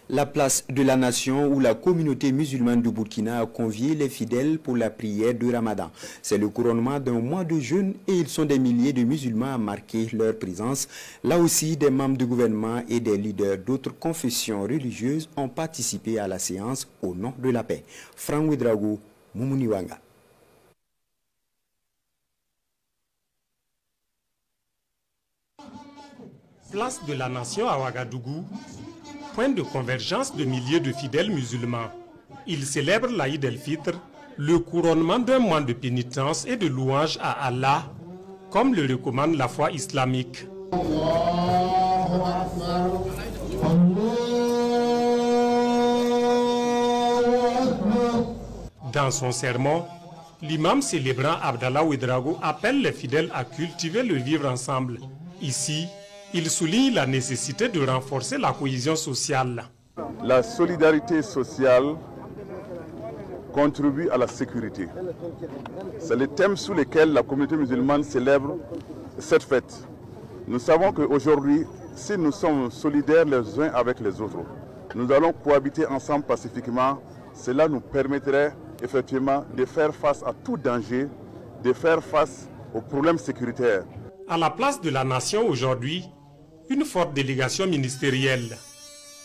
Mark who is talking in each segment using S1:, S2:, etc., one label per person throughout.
S1: La place de la nation où la communauté musulmane du Burkina a convié les fidèles pour la prière de Ramadan. C'est le couronnement d'un mois de jeûne et ils sont des milliers de musulmans à marquer leur présence. Là aussi, des membres du gouvernement et des leaders d'autres confessions religieuses ont participé à la séance au nom de la paix. Franck Ouedraogo, Moumouniwanga.
S2: Place de la nation à Ouagadougou, point de convergence de milliers de fidèles musulmans. Ils célèbrent l'Aïd el-Fitr, le couronnement d'un mois de pénitence et de louange à Allah, comme le recommande la foi islamique. Dans son sermon, l'imam célébrant Abdallah Ouedraogo appelle les fidèles à cultiver le vivre ensemble. Ici, il souligne la nécessité de renforcer la cohésion sociale.
S3: La solidarité sociale contribue à la sécurité. C'est le thème sous lequel la communauté musulmane célèbre cette fête. Nous savons qu'aujourd'hui, si nous sommes solidaires les uns avec les autres, nous allons cohabiter ensemble pacifiquement. Cela nous permettrait effectivement de faire face à tout danger, de faire face aux problèmes sécuritaires.
S2: À la place de la nation aujourd'hui, une forte délégation ministérielle,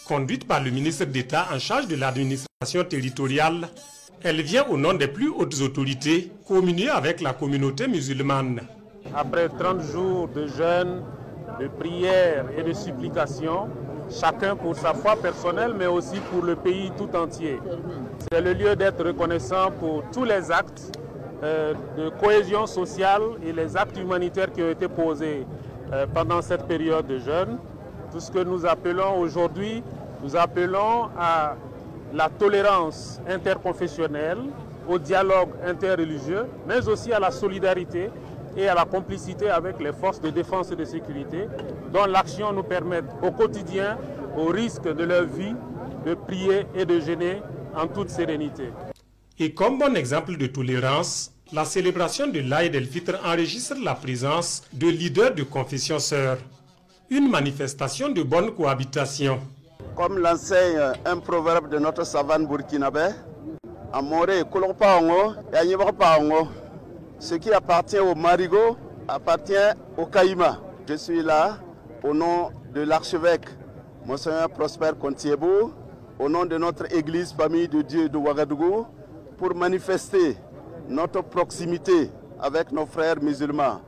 S2: conduite par le ministre d'État en charge de l'administration territoriale, elle vient au nom des plus hautes autorités communier avec la communauté musulmane.
S4: Après 30 jours de jeûne, de prières et de supplications, chacun pour sa foi personnelle, mais aussi pour le pays tout entier. C'est le lieu d'être reconnaissant pour tous les actes de cohésion sociale et les actes humanitaires qui ont été posés pendant cette période de jeûne. Tout ce que nous appelons aujourd'hui, nous appelons à la tolérance interconfessionnelle, au dialogue interreligieux, mais aussi à la solidarité et à la complicité avec les forces de défense et de sécurité, dont l'action nous permet au quotidien, au risque de leur vie, de prier et de jeûner en toute sérénité.
S2: Et comme bon exemple de tolérance, la célébration de l'Aïd el-Fitr enregistre la présence de leaders de confession sœurs. Une manifestation de bonne cohabitation.
S5: Comme l'enseigne un proverbe de notre savane burkinabé, Amore Kolonpaongo et Anyebapaongo, ce qui appartient au marigot appartient au caïma. Je suis là au nom de l'archevêque Monseigneur Prosper Kontiebou, au nom de notre église Famille de Dieu de Ouagadougou, pour manifester notre proximité avec nos frères musulmans,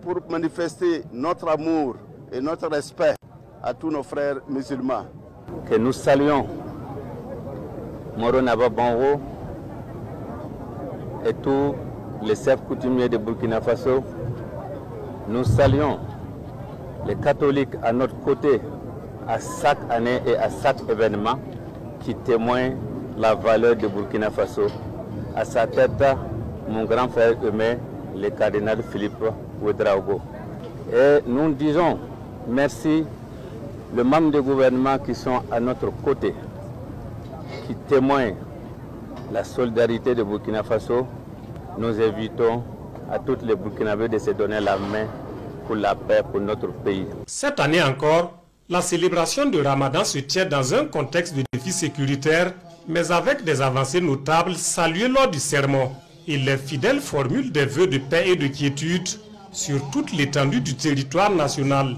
S5: pour manifester notre amour et notre respect à tous nos frères musulmans.
S6: Que nous saluons Moro Naba Bango et tous les chefs coutumiers de Burkina Faso. Nous saluons les catholiques à notre côté à chaque année et à chaque événement qui témoigne la valeur de Burkina Faso. À sa tête, mon grand frère aimé, le cardinal Philippe Ouedraogo. Et nous disons merci aux membres du gouvernement qui sont à notre côté, qui témoignent la solidarité de Burkina Faso. Nous invitons à tous les Burkinabés de se donner la main pour la paix, pour notre pays.
S2: Cette année encore, la célébration de Ramadan se tient dans un contexte de défis sécuritaires, mais avec des avancées notables saluées lors du sermon. Et les fidèles formulent des vœux de paix et de quiétude sur toute l'étendue du territoire national.